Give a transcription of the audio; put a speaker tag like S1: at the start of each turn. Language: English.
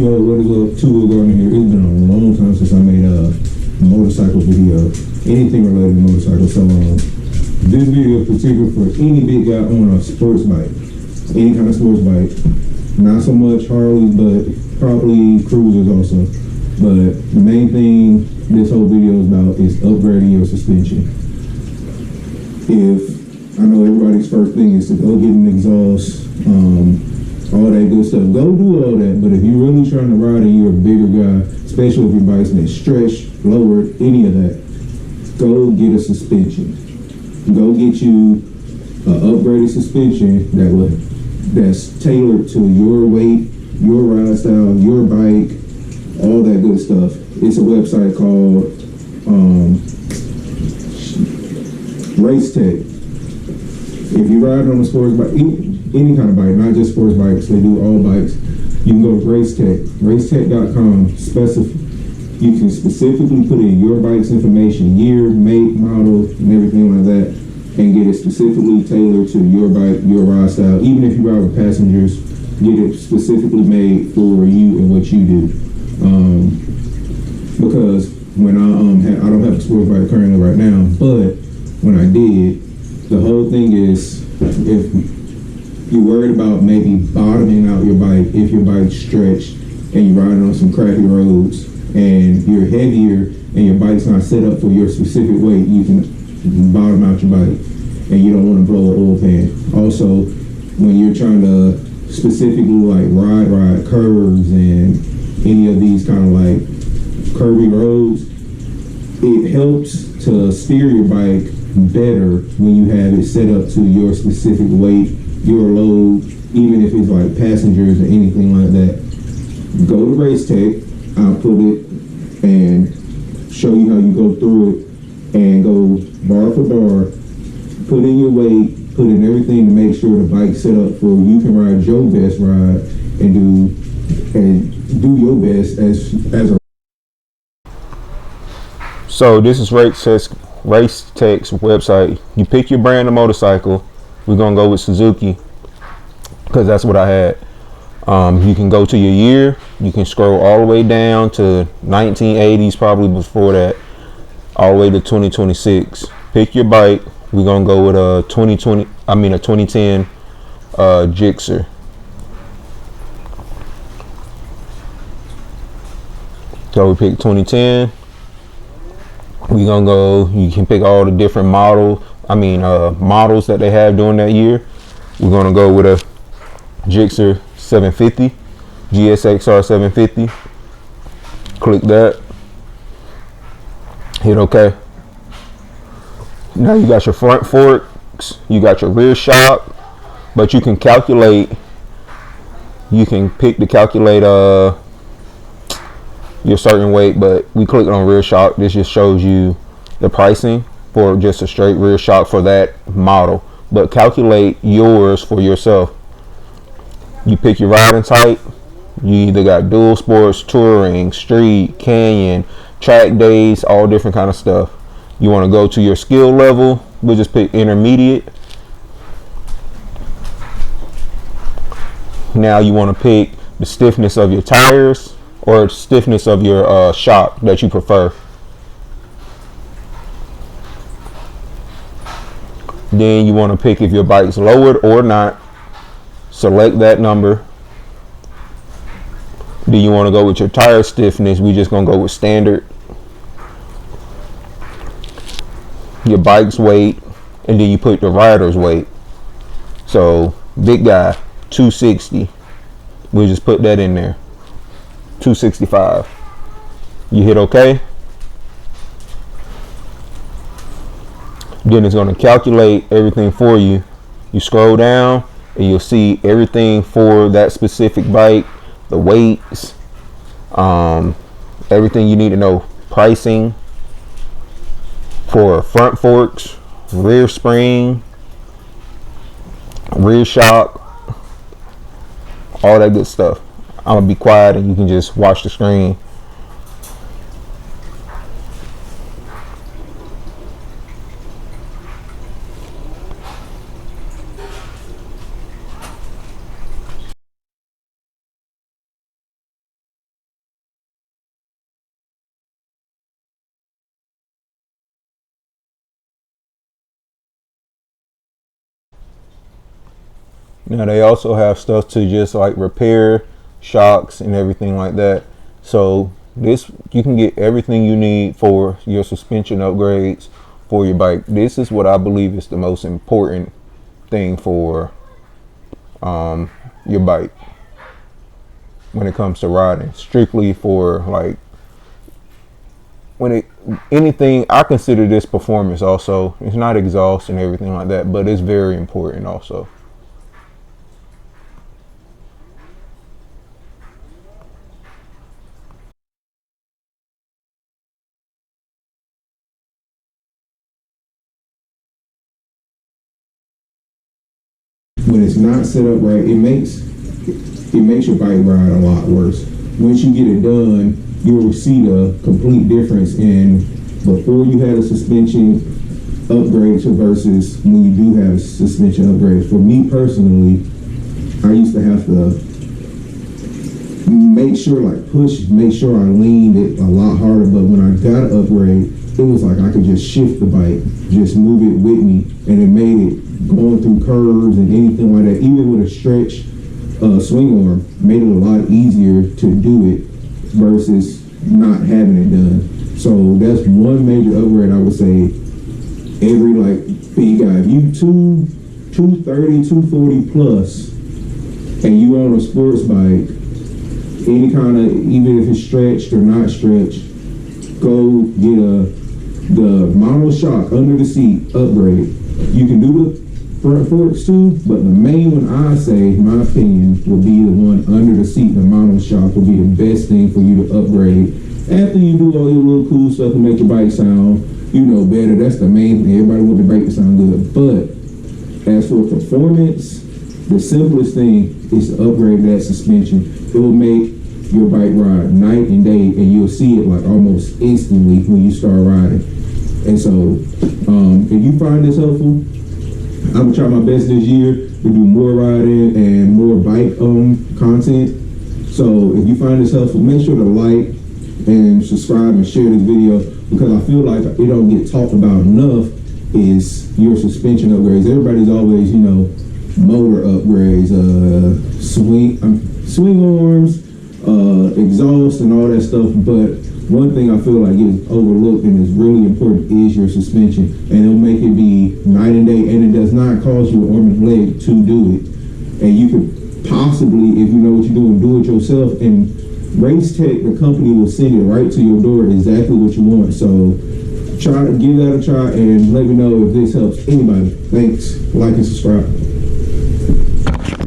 S1: Yo, what is up? Tua Gardner here. It's been a long time since I made a motorcycle video, anything related to motorcycles. So this video is particular for any big guy on a sports bike, any kind of sports bike. Not so much Harleys, but probably cruisers also. But the main thing this whole video is about is upgrading your suspension. If I know everybody's first thing is to go get an exhaust, all that good stuff. Go do all that. But if you're really trying to ride and you're a bigger guy, especially if your bike's been stretched, lowered, any of that, go get a suspension. Go get you an upgraded suspension that's tailored to your weight, your ride style, your bike, all that good stuff. It's a website called Race Tech. If you ride on a sports bike, any kind of bike, not just sports bikes, they do all bikes, you can go to Race Tech, racetech.com. You can specifically put in your bike's information, year, make, model, and everything like that, and get it specifically tailored to your bike, your ride style. Even if you ride with passengers, get it specifically made for you and what you do. Because when I don't have a sports bike currently right now, but when I did, the whole thing is, if you're worried about maybe bottoming out your bike, if your bike's stretched and you're riding on some crappy roads and you're heavier and your bike's not set up for your specific weight, you can bottom out your bike and you don't want to blow an oil pan. Also, when you're trying to specifically like ride curves and any of these kind of like curvy roads, it helps to steer your bike better when you have it set up to your specific weight, your load, even if it's like passengers or anything like that. Go to Race Tech, I'll put it and show you how you go through it and go bar for bar, put in your weight, put in everything to make sure the bike's set up for you can ride your best ride and do your best as a.
S2: So this is Race Tech's website. You pick your brand of motorcycle. We're gonna go with Suzuki because that's what I had. You can go to your year. You can scroll all the way down to 1980s, probably before that, all the way to 2026. Pick your bike. We're gonna go with a 2010 Gixxer. So we pick 2010. We're gonna go, you can pick all the different models that they have during that year. We're gonna go with a Gixxer 750, GSXR 750. Click that, hit OK. Now you got your front forks, you got your rear shock, but you can calculate, you can pick to calculate your certain weight, but we clicked on rear shock. This just shows you the pricing for just a straight rear shock for that model, but calculate yours for yourself. You pick your riding type. You either got dual sports, touring, street, canyon, track days, all different kind of stuff. You want to go to your skill level, we'll just pick intermediate. Now you want to pick the stiffness of your tires or stiffness of your shock that you prefer. Then you want to pick if your bike's lowered or not. Select that number. Do you want to go with your tire stiffness? We just gonna go with standard. Your bike's weight, and then you put the rider's weight. So big guy 260, we'll just put that in there, 265. You hit OK. Then it's going to calculate everything for you. You scroll down and you'll see everything for that specific bike, the weights, everything you need to know. Pricing for front forks, rear spring, rear shock, all that good stuff. I'm gonna be quiet and you can just watch the screen. Now they also have stuff to just like repair shocks and everything like that. So this, you can get everything you need for your suspension upgrades for your bike. This is what I believe is the most important thing for your bike when it comes to riding. Strictly for like anything, I consider this performance also. It's not exhaust and everything like that, but it's very important also.
S1: When it's not set up right, it makes your bike ride a lot worse. Once you get it done, you will see the complete difference in before you had a suspension upgrade to versus when you do have a suspension upgrade. For me personally, I used to have to make sure I leaned it a lot harder, but when I got an upgrade, it was like I could just shift the bike, just move it with me, and it made it going through curves and anything like that, even with a stretch swing arm, made it a lot easier to do it versus not having it done. So that's one major upgrade I would say. Every like big guy, if you 230, 240 plus, and you on a sports bike, any kind of, even if it's stretched or not stretched, go get the monoshock under the seat upgrade. You can do the front forks too, but the main one I say, in my opinion, will be the one under the seat. The monoshock will be the best thing for you to upgrade. After you do all your little cool stuff to make your bike sound, better. That's the main thing. Everybody wants the bike to sound good. But as for performance, the simplest thing is to upgrade that suspension. It will make your bike ride night and day, and you'll see it like almost instantly when you start riding. And so, if you find this helpful, I'm gonna try my best this year to do more riding and more bike content. So if you find this helpful, make sure to like and subscribe and share this video, because I feel like it don't get talked about enough is your suspension upgrades. Everybody's always, motor upgrades, swing arms, exhaust and all that stuff, but one thing I feel like is overlooked and is really important is your suspension, and it'll make it be night and day, and it does not cost you an arm and leg to do it. And you could possibly, if you know what you're doing, do it yourself, and Race Tech, the company, will send it right to your door exactly what you want. So try to give that a try and let me know if this helps anybody. Thanks. Like and subscribe.